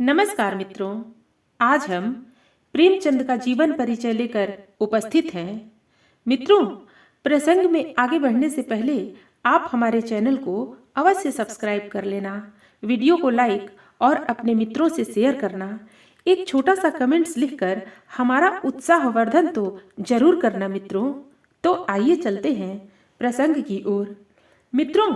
नमस्कार मित्रों, आज हम प्रेमचंद का जीवन परिचय लेकर उपस्थित हैं। मित्रों, प्रसंग में आगे बढ़ने से पहले आप हमारे चैनल को अवश्य सब्सक्राइब कर लेना, वीडियो को लाइक और अपने मित्रों से शेयर करना, एक छोटा सा कमेंट्स लिखकर हमारा उत्साहवर्धन तो जरूर करना मित्रों। तो आइए चलते हैं प्रसंग की ओर। मित्रों,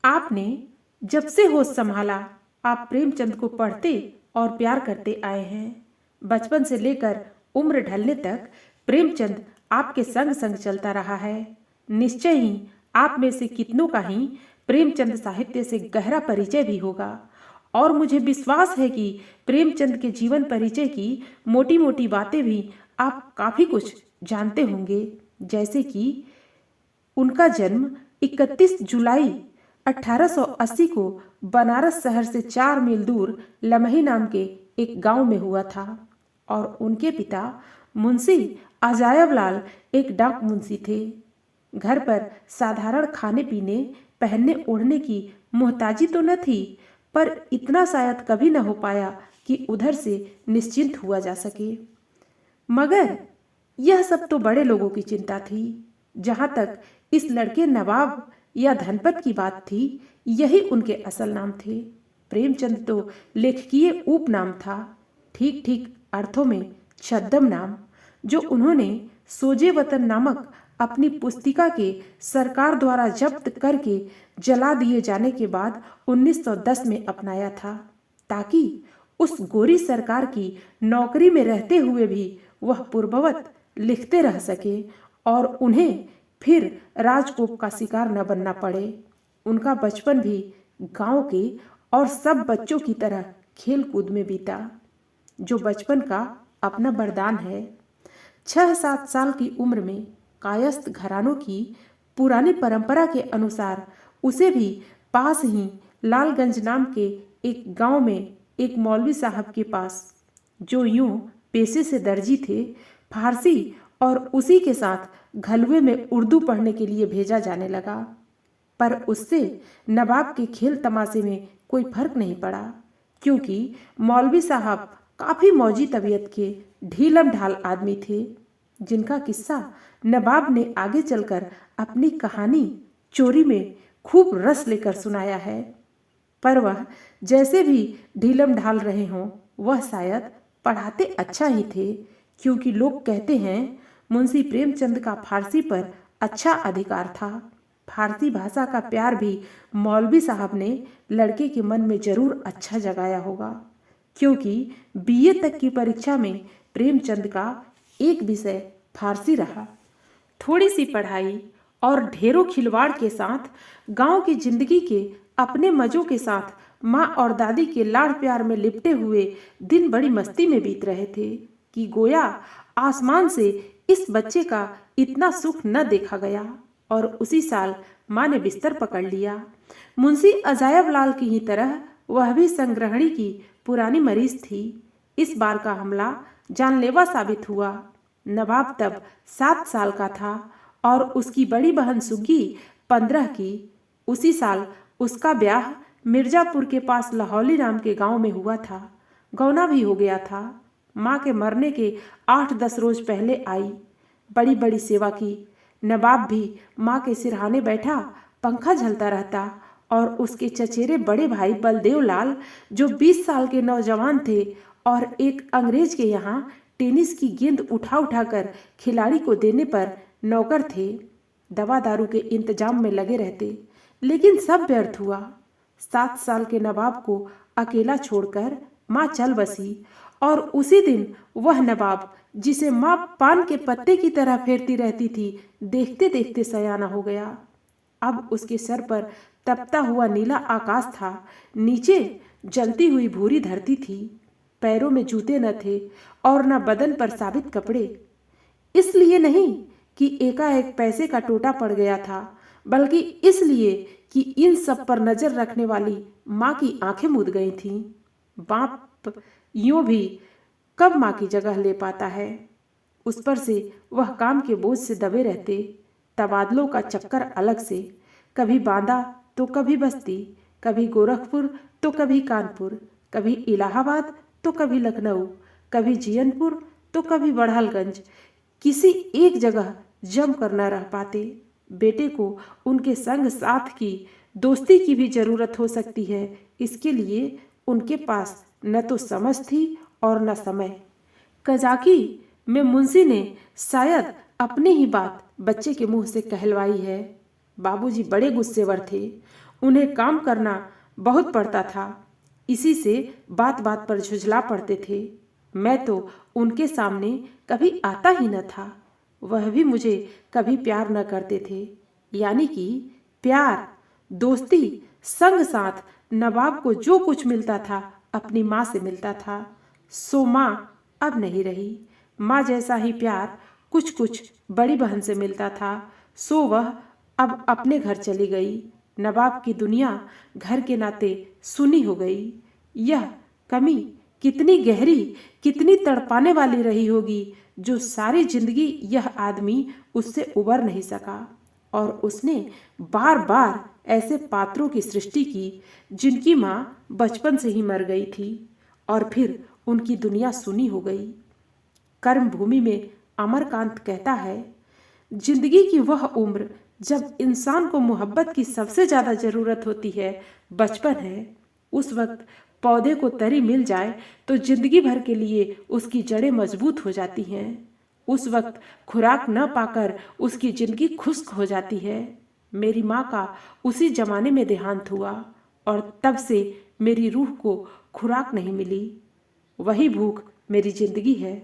आपने जब से होश संभाला आप प्रेमचंद को पढ़ते और प्यार करते आए हैं। बचपन से लेकर उम्र ढलने तक प्रेमचंद आपके संग संग चलता रहा है। निश्चय ही आप में से कितनों का ही प्रेमचंद साहित्य से गहरा परिचय भी होगा और मुझे विश्वास है कि प्रेमचंद के जीवन परिचय की मोटी मोटी बातें भी आप काफी कुछ जानते होंगे। जैसे कि उनका जन्म 31 जुलाई 1880 को बनारस शहर से 4 मील दूर लमही नाम के एक गांव में हुआ था और उनके पिता मुंशी अजायब लाल एक डाक मुंशी थे। घर पर साधारण खाने पीने पहनने ओढ़ने की मोहताजी तो न थी, पर इतना शायद कभी न हो पाया कि उधर से निश्चिंत हुआ जा सके। मगर यह सब तो बड़े लोगों की चिंता थी। जहां तक इस लड़के नवाब या धनपत की बात थी, यही उनके असल नाम थे। प्रेमचंद तो लेखकीय उपनाम था, ठीक ठीक अर्थों में छद्म नाम, जो उन्होंने सोजे वतन नामक अपनी पुस्तिका के सरकार द्वारा जब्त करके जला दिए जाने के बाद 1910 में अपनाया था, ताकि उस गोरी सरकार की नौकरी में रहते हुए भी वह पूर्ववत लिखते रह सके और उन्हें फिर राजकोप का शिकार न बनना पड़े। उनका बचपन भी गांव के और सब बच्चों की तरह खेल कूद में बीता, जो बचपन का अपना वरदान है। 6-7 साल की उम्र में कायस्थ घरानों की पुरानी परंपरा के अनुसार उसे भी पास ही लालगंज नाम के एक गांव में एक मौलवी साहब के पास, जो यूं पेशे से दर्जी थे, फारसी और उसी के साथ घलवे में उर्दू पढ़ने के लिए भेजा जाने लगा। पर उससे नवाब के खेल तमाशे में कोई फर्क नहीं पड़ा, क्योंकि मौलवी साहब काफी मौजी तबीयत के ढीलम ढाल आदमी थे, जिनका किस्सा नवाब ने आगे चलकर अपनी कहानी चोरी में खूब रस लेकर सुनाया है। पर वह जैसे भी ढीलम ढाल रहे हों, वह शायद पढ़ाते अच्छा ही थे, क्योंकि लोग कहते हैं मुंशी प्रेमचंद का फारसी पर अच्छा अधिकार था। फारसी भाषा का प्यार भी मौलवी साहब ने लड़के के मन में जरूर अच्छा जगाया होगा, क्योंकि बीए तक की परीक्षा में प्रेमचंद का एक विषय फारसी रहा। थोड़ी सी पढ़ाई और ढेरों खिलवाड़ के साथ गांव की जिंदगी के अपने मजों के साथ माँ और दादी के लाड़ प्यार में लिपटे हुए दिन बड़ी मस्ती में बीत रहे थे कि गोया आसमान से इस बच्चे का इतना सुख न देखा गया। और उसी साल माँ ने बिस्तर पकड़ लिया। मुंशी अजायब लाल की ही तरह वह भी संग्रहणी की पुरानी मरीज थी। इस बार का हमला जानलेवा साबित हुआ। नवाब तब 7 साल का था और उसकी बड़ी बहन सुग्गी 15 की। उसी साल उसका ब्याह मिर्जापुर के पास लाहौली नाम के गांव में हुआ था। गौना भी हो गया था। माँ के मरने के 8-10 रोज पहले आई। बड़ी बड़ी सेवा की। नवाब भी माँ के सिरहाने बैठा पंखा झलता रहता और उसके चचेरे बड़े भाई बलदेव लाल, जो 20 साल के नौजवान थे और एक अंग्रेज के यहाँ टेनिस की गेंद उठा उठा कर खिलाड़ी को देने पर नौकर थे, दवा दारू के इंतजाम में लगे रहते। लेकिन सब व्यर्थ हुआ। 7 साल के नवाब को अकेला छोड़कर माँ चल बसी और उसी दिन वह नवाब, जिसे माँ पान के पत्ते की तरह फेरती रहती थी, देखते देखते सयाना हो गया। अब उसके सर पर तपता हुआ नीला आकाश था, नीचे जलती हुई भूरी धरती थी, पैरों में जूते न थे और न बदन पर साबित कपड़े। इसलिए नहीं कि एकाएक पैसे का टोटा पड़ गया था, बल्कि इसलिए कि इन सब पर नजर रखने वाली माँ की आंखें मूंद गई थीं। बाप यूं भी कब माँ की जगह ले पाता है। उस पर से वह काम के बोझ से दबे रहते। तबादलों का चक्कर अलग से, कभी बांदा तो कभी बस्ती, कभी गोरखपुर तो कभी कानपुर, कभी इलाहाबाद तो कभी लखनऊ, कभी जियनपुर तो कभी बड़हलगंज। किसी एक जगह जम कर न रह पाते। बेटे को उनके संग साथ की, दोस्ती की भी जरूरत हो सकती है। इसके लिए उनके पास न तो समझ थी और न समय। कजाकी में मुंशी ने शायद अपनी ही बात बच्चे के मुंह से कहलवाई है। बाबूजी बड़े गुस्सेवर थे। उन्हें काम करना बहुत पड़ता था। इसी से बात बात पर झुझला पड़ते थे। मैं तो उनके सामने कभी आता ही न था। वह भी मुझे कभी प्यार न करते थे। यानी कि प्यार, दोस्ती, संग साथ, नवाब को जो कुछ मिलता था अपनी माँ से मिलता था। सो माँ अब नहीं रही। माँ जैसा ही प्यार कुछ कुछ बड़ी बहन से मिलता था। सो वह अब अपने घर चली गई। नवाब की दुनिया घर के नाते सुनी हो गई। यह कमी कितनी गहरी, कितनी तड़पाने वाली रही होगी, जो सारी जिंदगी यह आदमी उससे उबर नहीं सका। और उसने बार बार ऐसे पात्रों की सृष्टि की जिनकी माँ बचपन से ही मर गई थी और फिर उनकी दुनिया सुनी हो गई। कर्म भूमि में अमरकांत कहता है, जिंदगी की वह उम्र जब इंसान को मोहब्बत की सबसे ज्यादा जरूरत होती है बचपन है। उस वक्त पौधे को तरी मिल जाए तो जिंदगी भर के लिए उसकी जड़ें मजबूत हो जाती हैं। उस वक्त खुराक न पाकर उसकी जिंदगी खुश्क हो जाती है। मेरी माँ का उसी जमाने में देहांत हुआ और तब से मेरी रूह को खुराक नहीं मिली। वही भूख मेरी जिंदगी है।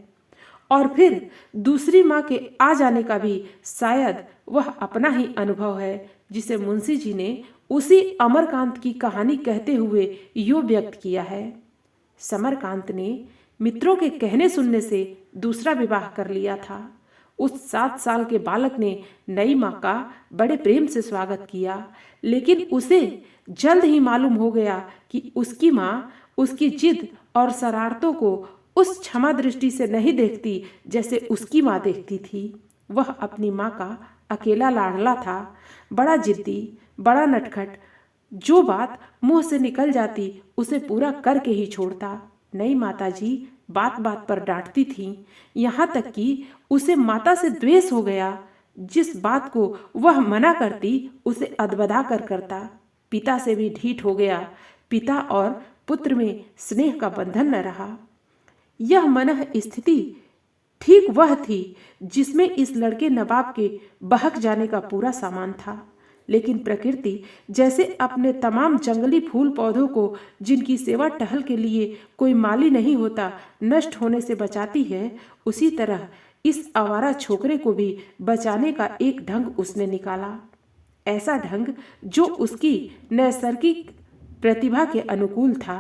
और फिर दूसरी माँ के आ जाने का भी शायद वह अपना ही अनुभव है, जिसे मुंशी जी ने उसी अमरकांत की कहानी कहते हुए यूं व्यक्त किया है। समरकांत ने मित्रों के कहने सुनने से दूसरा विवाह कर लिया था। उस 7 साल के बालक ने नई माँ का बड़े प्रेम से स्वागत किया, लेकिन उसे जल्द ही मालूम हो गया कि उसकी माँ उसकी जिद और शरारतों को उस क्षमा दृष्टि से नहीं देखती जैसे उसकी माँ देखती थी। वह अपनी माँ का अकेला लाडला था, बड़ा जिद्दी, बड़ा नटखट। जो बात मुंह से निकल जाती उसे पूरा करके ही छोड़ता। नई माताजी बात बात पर डांटती थीं, यहाँ तक कि उसे माता से द्वेष हो गया। जिस बात को वह मना करती उसे अदबदा कर करता। पिता से भी ढीठ हो गया। पिता और पुत्र में स्नेह का बंधन न रहा। यह मनः स्थिति ठीक वह थी जिसमें इस लड़के नवाब के बहक जाने का पूरा सामान था। लेकिन प्रकृति जैसे अपने तमाम जंगली फूल पौधों को, जिनकी सेवा टहल के लिए कोई माली नहीं होता, नष्ट होने से बचाती है, उसी तरह इस आवारा छोकरे को भी बचाने का एक ढंग उसने निकाला। ऐसा ढंग जो उसकी नैसर्गिक प्रतिभा के अनुकूल था।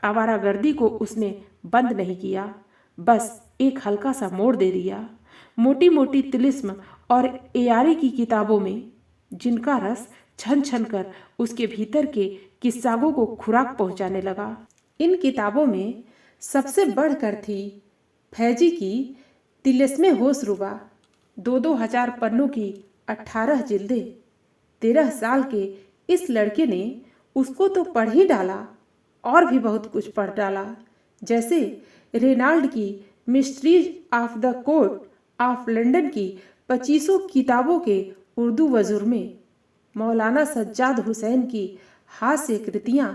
आवारागर्दी को उसने बंद नहीं किया, बस एक हल्का सा मोड़ दे दिया। मोटी मोटी तिलिस्म और एयारी की किताबों में, जिनका रस छन छन कर उसके भीतर के किस्सागों को खुराक पहुंचाने लगा। इन किताबों में सबसे बढ़कर थी फैजी की तिलिस्मे होशरुबा। 2-2 हजार पन्नों की 18 जिल्दें। 13 साल के इस लड़के ने उसको तो पढ़ ही डाला और भी बहुत कुछ पढ़ डाला, जैसे रेनाल्ड की mysteries of the court of London की 25 किताबों के उर्दू वजुर्मे, मौलाना सज्जाद हुसैन की हास्य कृतियाँ,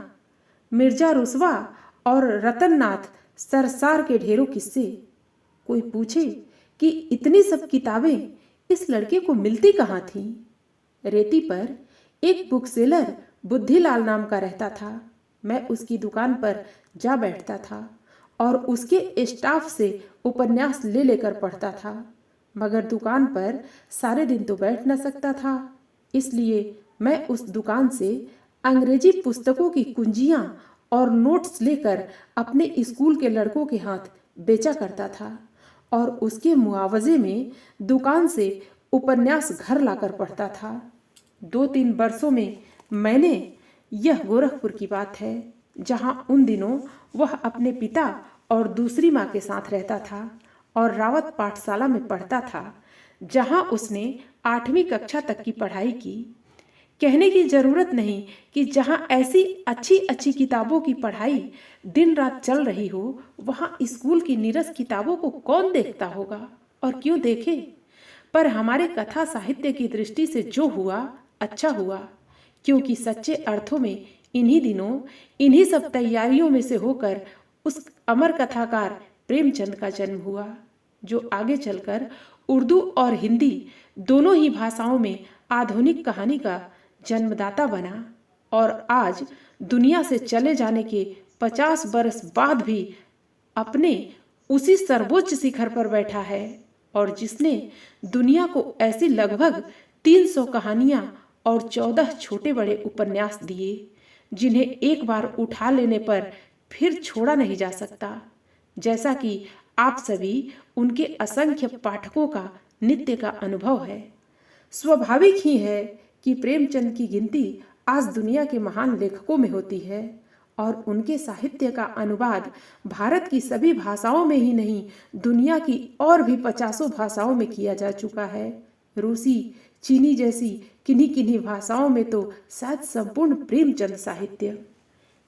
मिर्जा रुसवा और रतननाथ सरसार के ढेरों किस्से। कोई पूछे कि इतनी सब किताबें इस लड़के को मिलती कहाँ थीं? रेती पर एक बुकसेलर बुद्धिलाल नाम का रहता था। मैं उसकी दुकान पर जा बैठता था और उसके स्टाफ से उपन्यास ले लेकर पढ़ता था, मगर दुकान पर सारे दिन तो बैठ न सकता था। इसलिए मैं उस दुकान से अंग्रेजी पुस्तकों की कुंजियाँ और नोट्स लेकर अपने स्कूल के लड़कों के हाथ बेचा करता था और उसके मुआवजे में दुकान से उपन्यास घर लाकर पढ़ता था। 2-3 वर्षों में मैंने, यह गोरखपुर की बात है, जहाँ उन दिनों वह अपने पिता और दूसरी माँ के साथ रहता था और रावत पाठशाला में पढ़ता था, जहाँ उसने 8वीं कक्षा तक की पढ़ाई की। कहने की जरूरत नहीं कि जहाँ ऐसी अच्छी अच्छी किताबों की पढ़ाई दिन रात चल रही हो, वहाँ स्कूल की नीरस किताबों को कौन देखता होगा और क्यों देखे। पर हमारे कथा साहित्य की दृष्टि से जो हुआ अच्छा हुआ, क्योंकि सच्चे अर्थों में इन्हीं दिनों इन्हीं सब तैयारियों में से होकर उस अमर कथाकार प्रेमचंद का जन्म हुआ, जो आगे चलकर उर्दू और हिंदी दोनों ही भाषाओं में आधुनिक कहानी का जन्मदाता बना और आज दुनिया से चले जाने के 50 बरस बाद भी अपने उसी सर्वोच्च शिखर पर बैठा है, और जिसने दुनिया को ऐसी लगभग 300 कहानियां और 14 छोटे बड़े उपन्यास दिए, जिन्हें एक बार उठा लेने पर फिर छोड़ा नहीं जा सकता। जैसा कि आप सभी उनके असंख्य पाठकों का नित्य का अनुभव है। स्वाभाविक ही है कि प्रेमचंद की गिनती आज दुनिया के महान लेखकों में होती है, और उनके साहित्य का अनुवाद भारत की सभी भाषाओं में ही नहीं, दुनिया की और भी 50 भाषाओं में किया जा चुका है। रूसी, चीनी जैसी किन्हीं किन्हीं भाषाओं में तो शायद संपूर्ण प्रेमचंद साहित्य।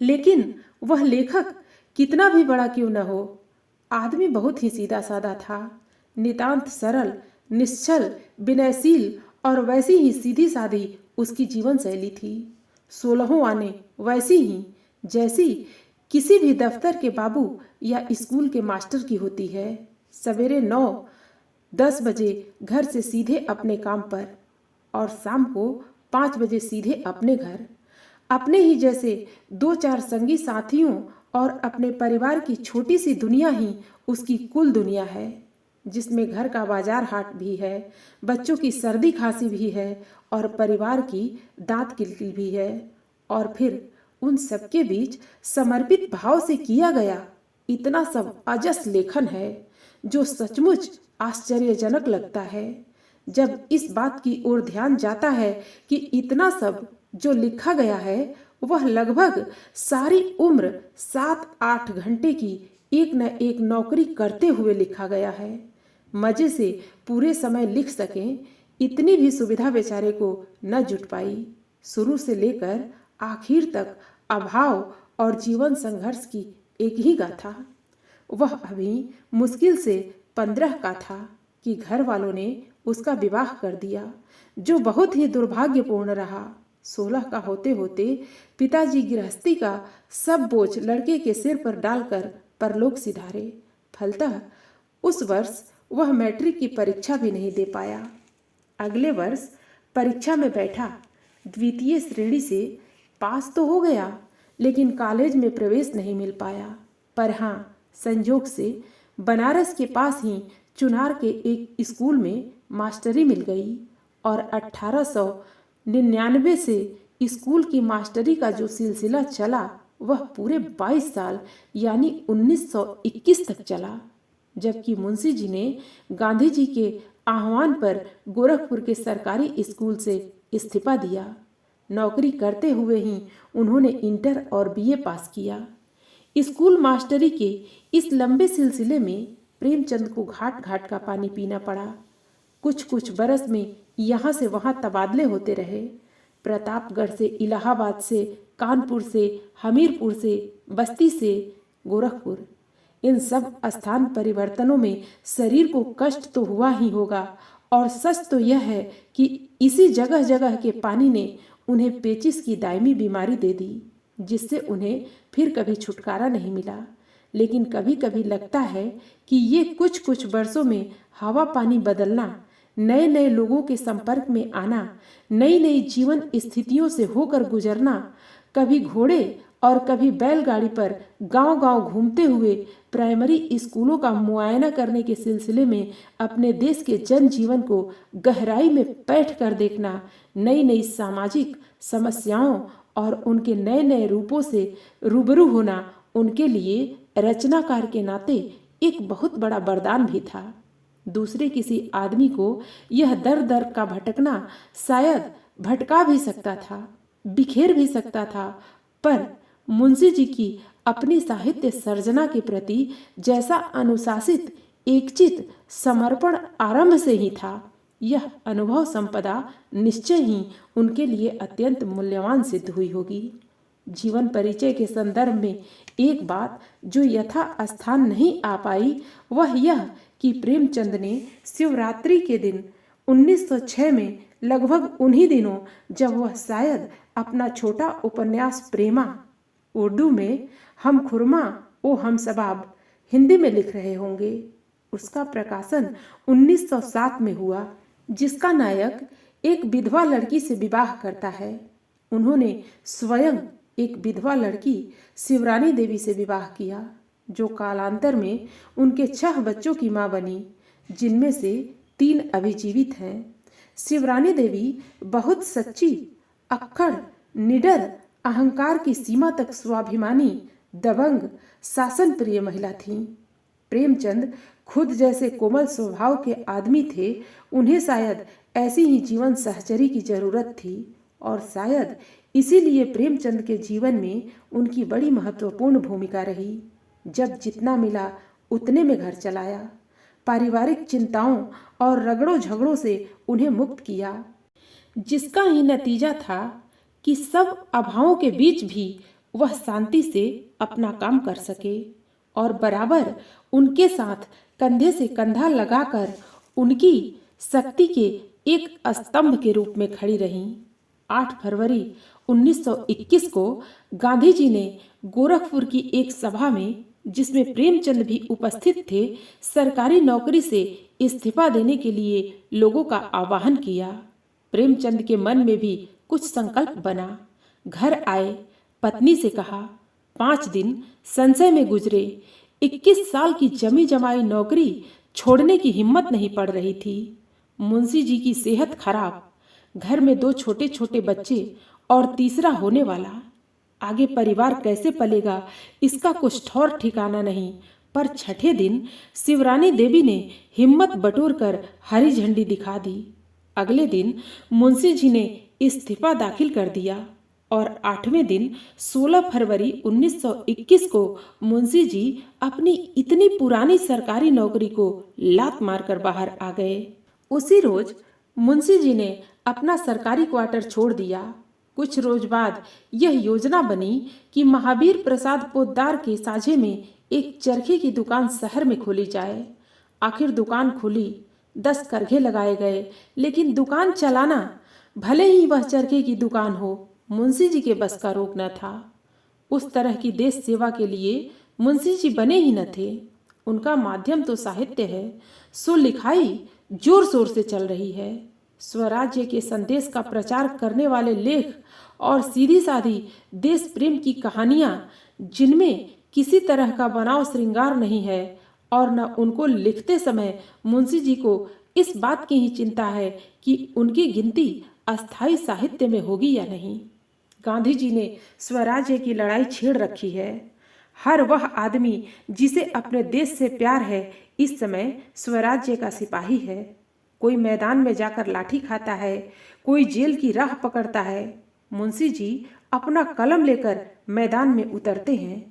लेकिन वह लेखक कितना भी बड़ा क्यों न हो, आदमी बहुत ही सीधा साधा था, नितांत सरल, निश्चल, विनयशील, और वैसी ही सीधी सादी उसकी जीवन शैली थी। 16 आने वैसी ही जैसी किसी भी दफ्तर के बाबू या स्कूल के मास्टर की होती है। सवेरे 9-10 बजे घर से सीधे अपने काम पर, और शाम को 5 बजे सीधे अपने घर। अपने ही जैसे 2-4 संगी साथियों और अपने परिवार की छोटी सी दुनिया ही उसकी कुल दुनिया है, जिसमें घर का बाजार हाट भी है, बच्चों की सर्दी खांसी भी है, और परिवार की दांत किलकिल भी है। और फिर उन सबके बीच समर्पित भाव से किया गया इतना सब अजस लेखन है, जो सचमुच आश्चर्यजनक लगता है जब इस बात की ओर ध्यान जाता है कि इतना सब जो लिखा गया है वह लगभग सारी उम्र 7-8 घंटे की एक न एक नौकरी करते हुए लिखा गया है। मजे से पूरे समय लिख सकें, इतनी भी सुविधा बेचारे को न जुट पाई। शुरू से लेकर आखिर तक अभाव और जीवन संघर्ष की एक ही गाथा। वह अभी मुश्किल से 15 का था कि घर वालों ने उसका विवाह कर दिया, जो बहुत ही दुर्भाग्यपूर्ण रहा। 16 का होते होते पिताजी गृहस्थी का सब बोझ लड़के के सिर पर डालकर परलोक सिधारे। फलतः उस वर्ष वह मैट्रिक की परीक्षा भी नहीं दे पाया। अगले वर्ष परीक्षा में बैठा, द्वितीय श्रेणी से पास तो हो गया, लेकिन कॉलेज में प्रवेश नहीं मिल पाया। पर हाँ, संयोग से बनारस के पास ही चुनार के एक स्कूल में मास्टरी मिल गई, और 1899 से स्कूल की मास्टरी का जो सिलसिला चला वह पूरे 22 साल यानी 1921 तक चला। जबकि मुंशी जी ने गांधी जी के आह्वान पर गोरखपुर के सरकारी स्कूल से इस्तीफा दिया। नौकरी करते हुए ही उन्होंने इंटर और बीए पास किया। स्कूल मास्टरी के इस लंबे सिलसिले में प्रेमचंद को घाट घाट का पानी पीना पड़ा। कुछ कुछ बरस में यहाँ से वहाँ तबादले होते रहे। प्रतापगढ़ से, इलाहाबाद से, कानपुर से, हमीरपुर से, बस्ती से, गोरखपुर। इन सब स्थान परिवर्तनों में शरीर को कष्ट तो हुआ ही होगा, और सच तो यह है कि इसी जगह जगह के पानी ने उन्हें पेचिश की दायमी बीमारी दे दी, जिससे उन्हें फिर कभी छुटकारा नहीं मिला। लेकिन कभी कभी लगता है कि ये कुछ कुछ वर्षों में हवा पानी बदलना, नए नए लोगों के संपर्क में आना, नई नई जीवन स्थितियों से होकर गुजरना, कभी घोड़े और कभी बैलगाड़ी पर गांव-गांव घूमते हुए प्राइमरी स्कूलों का मुआयना करने के सिलसिले में अपने देश के जनजीवन को गहराई में बैठ कर देखना, नई नई सामाजिक समस्याओं और उनके नए नए रूपों से रूबरू होना उनके लिए रचनाकार के नाते एक बहुत बड़ा वरदान भी था। दूसरे किसी आदमी को यह दर दर का भटकना शायद भटका भी सकता था, बिखेर भी सकता था, पर मुंशी जी की अपनी साहित्य सर्जना के प्रति जैसा अनुशासित एकचित समर्पण आरंभ से ही था, यह अनुभव संपदा निश्चय ही उनके लिए अत्यंत मूल्यवान सिद्ध हुई होगी। जीवन परिचय के संदर्भ में एक बात जो यथा स्थान नहीं आ पाई वह यह कि प्रेमचंद ने शिवरात्रि के दिन 1906 में लगभग उन्हीं दिनों जब वह शायद अपना छोटा उपन्यास प्रेमा उर्दू में हम खुरमा ओ हम सबाब हिंदी में लिख रहे होंगे, उसका प्रकाशन 1907 में हुआ, जिसका नायक एक विधवा लड़की से विवाह करता है। उन्होंने स्वयं एक विधवा लड़की शिवरानी देवी से विवाह किया, जो कालांतर में उनके 6 बच्चों की मां बनी, जिनमें से 3 अभी जीवित हैं। शिवरानी देवी बहुत सच्ची, अक्खड़, निडर, अहंकार की सीमा तक स्वाभिमानी, दबंग, शासन प्रिय महिला थीं। प्रेमचंद खुद जैसे कोमल स्वभाव के आदमी थे, उन्हें शायद ऐसी ही जीवन सहचरी की जरूरत थी और शायद इसीलिए प्रेमचंद के जीवन में उनकी बड़ी महत्वपूर्ण भूमिका रही। जब जितना मिला उतने में घर चलाया, पारिवारिक चिंताओं और रगड़ों झगड़ों से उन्हें मुक्त किया, जिसका ही नतीजा था कि सब अभावों के बीच भी वह शांति से अपना काम कर सके और बराबर उनके साथ कंधे से कंधा लगाकर उनकी शक्ति के एक स्तंभ के रूप में खड़ी रहीं। 8 फरवरी 1921 को गांधी जी ने गोरखपुर की एक सभा में, जिसमें प्रेमचंद भी उपस्थित थे, सरकारी नौकरी से इस्तीफा देने के लिए लोगों का आह्वान किया। प्रेमचंद के मन में भी कुछ संकल्प बना। घर आए, पत्नी से कहा, 5 दिन संशय में गुजरे। 21 साल की जमी जमाई नौकरी छोड़ने की हिम्मत नहीं पड़ रही थी। मुंशी जी की सेहत खराब, घर में 2 छोटे छोटे बच्चे और तीसरा होने वाला। आगे परिवार कैसे पलेगा इसका कुछ ठौर ठिकाना नहीं। पर 6ठे दिन शिवरानी देवी ने हिम्मत बटोर कर हरी झंडी दिखा दी। अगले दिन मुंशी जी ने इस्तीफा दाखिल कर दिया और 8वें दिन 16 फरवरी 1921 को मुंशी जी अपनी इतनी पुरानी सरकारी नौकरी को लात मारकर बाहर आ गए। उसी रोज मुंशी जी ने अपना सरकारी क्वार्टर छोड़ दिया। कुछ रोज बाद यह योजना बनी कि महावीर प्रसाद पोद्दार के साझे में एक चरखे की दुकान शहर में खोली जाए। आखिर दुकान खुली, 10 करघे लगाए गए, लेकिन दुकान चलाना, भले ही वह चरखे की दुकान हो, मुंशी जी के बस का रोक न था। उस तरह की देश सेवा के लिए मुंशी जी बने ही न थे। उनका माध्यम तो साहित्य है, सो लिखाई जोर शोर से चल रही है। स्वराज्य के संदेश का प्रचार करने वाले लेख और सीधी सादी देश प्रेम की कहानियां, जिनमें किसी तरह का बनाव श्रृंगार नहीं है और न उनको लिखते समय मुंशी जी को इस बात की ही चिंता है कि उनकी गिनती अस्थाई साहित्य में होगी या नहीं। गांधी जी ने स्वराज्य की लड़ाई छेड़ रखी है। हर वह आदमी जिसे अपने देश से प्यार है इस समय स्वराज्य का सिपाही है। कोई मैदान में जाकर लाठी खाता है, कोई जेल की राह पकड़ता है। मुंशी जी अपना कलम लेकर मैदान में उतरते हैं।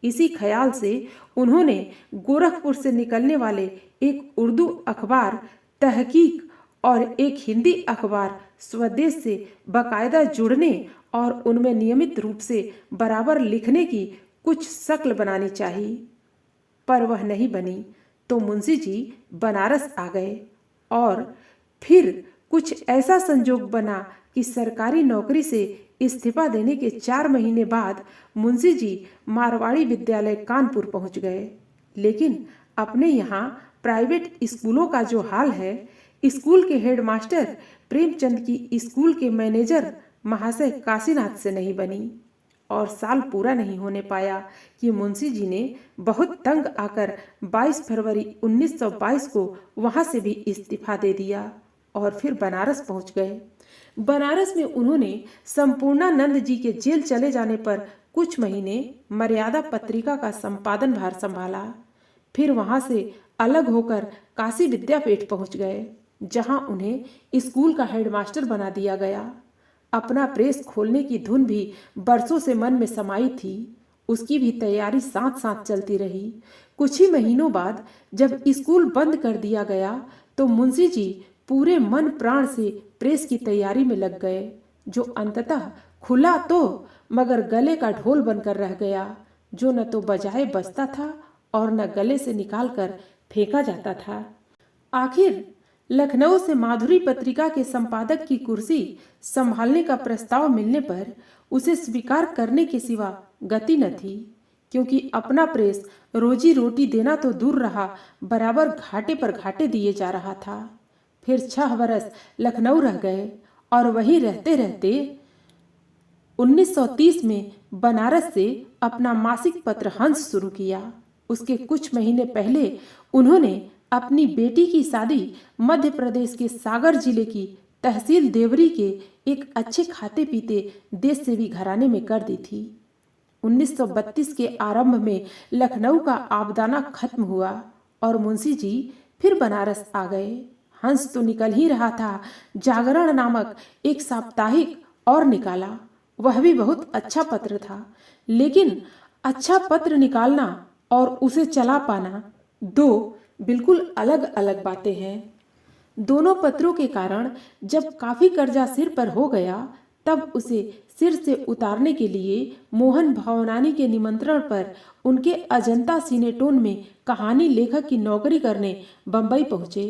इसी ख्याल से उन्होंने गोरखपुर से निकलने वाले एक उर्दू अखबार तहकीक और एक हिंदी अखबार स्वदेश से बाकायदा जुड़ने और उनमें नियमित रूप से बराबर लिखने की कुछ शक्ल बनानी चाहिए, पर वह नहीं बनी। तो मुंशी जी बनारस आ गए और फिर कुछ ऐसा संजोग बना कि सरकारी नौकरी से इस्तीफा देने के 4 महीने बाद मुंशी जी मारवाड़ी विद्यालय कानपुर पहुंच गए। लेकिन अपने यहाँ प्राइवेट स्कूलों का जो हाल है, स्कूल के हेडमास्टर प्रेमचंद की स्कूल के मैनेजर महाशय काशीनाथ से नहीं बनी और साल पूरा नहीं होने पाया कि मुंशी जी ने बहुत तंग आकर 22 फरवरी 1922 को वहां से भी इस्तीफा दे दिया और फिर बनारस पहुंच गए। बनारस में उन्होंने संपूर्णानंद जी के जेल चले जाने पर कुछ महीने मर्यादा पत्रिका का संपादन भार संभाला। फिर वहां से अलग होकर काशी विद्यापीठ पहुंच गए, जहां उन्हें स्कूल का हेडमास्टर बना दिया गया। अपना प्रेस खोलने की धुन भी बरसों से मन में समाई थी। उसकी भी तैयारी साथ साथ चलती रही। कुछ ही महीनों बाद जब स्कूल बंद कर दिया गया तो मुंशी जी पूरे मन प्राण से प्रेस की तैयारी में लग गए, जो अंततः खुला तो मगर गले का ढोल बनकर रह गया, जो न तो बजाए बजता था और न गले से निकालकर फेंका जाता था। आखिर लखनऊ से माधुरी पत्रिका के संपादक की कुर्सी संभालने का प्रस्ताव मिलने पर उसे स्वीकार करने के सिवा गति न थी, क्योंकि अपना प्रेस रोजी रोटी देना तो दूर रहा, बराबर घाटे पर घाटे दिए जा रहा था। फिर 6 बरस लखनऊ रह गए और वहीं रहते रहते 1930 में बनारस से अपना मासिक पत्र हंस शुरू किया। उसके कुछ महीने पहले उन्होंने अपनी बेटी की शादी मध्य प्रदेश के सागर जिले की तहसील देवरी के एक अच्छे खाते पीते देश सेवी घराने में कर दी थी। 1932 के आरंभ में लखनऊ का आबदाना खत्म हुआ और मुंशी जी फिर बनारस आ गए। हंस तो निकल ही रहा था, जागरण नामक एक साप्ताहिक और निकाला। वह भी बहुत अच्छा पत्र था, लेकिन अच्छा पत्र निकालना और उसे चला पाना दो बिल्कुल अलग अलग बातें हैं। दोनों पत्रों के कारण जब काफी कर्जा सिर पर हो गया, तब उसे सिर से उतारने के लिए मोहन भावनानी के निमंत्रण पर उनके अजंता सिनेटोन में कहानी लेखक की नौकरी करने बंबई पहुंचे।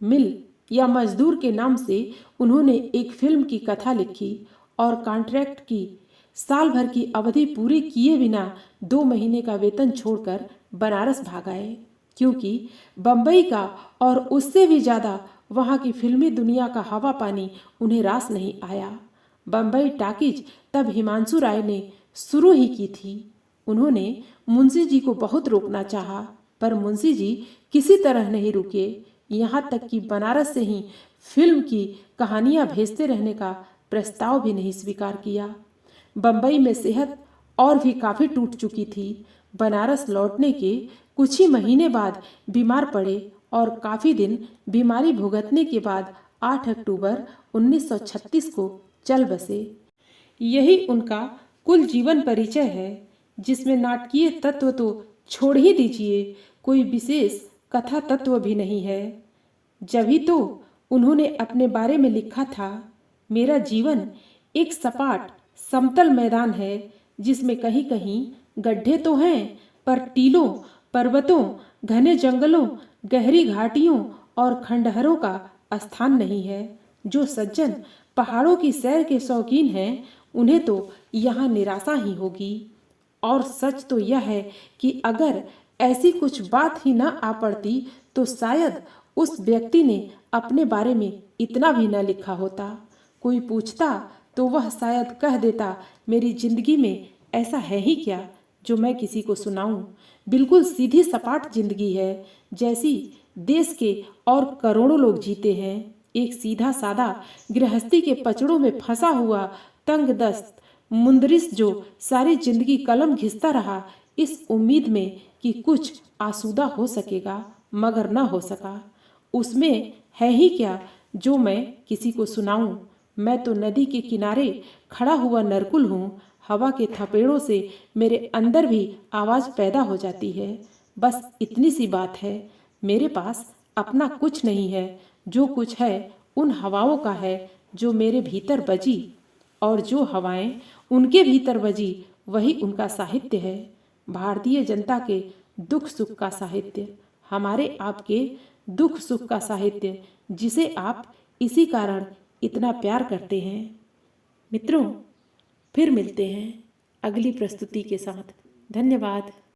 मिल या मजदूर के नाम से उन्होंने एक फिल्म की कथा लिखी और कॉन्ट्रैक्ट की साल भर की अवधि पूरी किए बिना 2 महीने का वेतन छोड़कर बनारस भाग आए, क्योंकि बंबई का और उससे भी ज़्यादा वहाँ की फिल्मी दुनिया का हवा पानी उन्हें रास नहीं आया। बंबई टाकीज तब हिमांशु राय ने शुरू ही की थी। उन्होंने मुंशी जी को बहुत रोकना चाहा, पर मुंशी जी किसी तरह नहीं रुके, यहाँ तक कि बनारस से ही फिल्म की कहानियाँ भेजते रहने का प्रस्ताव भी नहीं स्वीकार किया। बंबई में सेहत और भी काफ़ी टूट चुकी थी। बनारस लौटने के कुछ ही महीने बाद बीमार पड़े और काफ़ी दिन बीमारी भुगतने के बाद 8 अक्टूबर 1936 को चल बसे। यही उनका कुल जीवन परिचय है, जिसमें नाटकीय तत्व तो छोड़ ही दीजिए, कोई विशेष कथा तत्व भी नहीं है। जब ही तो उन्होंने अपने बारे में लिखा था, मेरा जीवन एक सपाट समतल मैदान है, जिसमें कहीं कहीं गड्ढे तो हैं, पर टीलों, पर्वतों, घने जंगलों, गहरी घाटियों और खंडहरों का स्थान नहीं है। जो सज्जन पहाड़ों की सैर के शौकीन हैं, उन्हें तो यहाँ निराशा ही होगी। और सच तो यह है कि अगर ऐसी कुछ बात ही न आ पड़ती, तो शायद उस व्यक्ति ने अपने बारे में इतना भी न लिखा होता। कोई पूछता तो वह शायद कह देता, मेरी जिंदगी में ऐसा है ही क्या जो मैं किसी को सुनाऊं। बिल्कुल सीधी सपाट जिंदगी है, जैसी देश के और करोड़ों लोग जीते हैं। एक सीधा सादा गृहस्थी के पचड़ों में फंसा हुआ तंग दस्त मुंदरिस जो सारी जिंदगी कलम घिसता रहा, इस उम्मीद में कि कुछ आसूदा हो सकेगा, मगर न हो सका। उसमें है ही क्या जो मैं किसी को सुनाऊं। मैं तो नदी के किनारे खड़ा हुआ नरकुल हूँ। हवा के थपेड़ों से मेरे अंदर भी आवाज़ पैदा हो जाती है। बस इतनी सी बात है। मेरे पास अपना कुछ नहीं है। जो कुछ है उन हवाओं का है जो मेरे भीतर बजी, और जो हवाएं उनके भीतर बजी वही उनका साहित्य है। भारतीय जनता के दुख सुख का साहित्य, हमारे आपके दुख सुख का साहित्य, जिसे आप इसी कारण इतना प्यार करते हैं। मित्रों, फिर मिलते हैं अगली प्रस्तुति के साथ। धन्यवाद।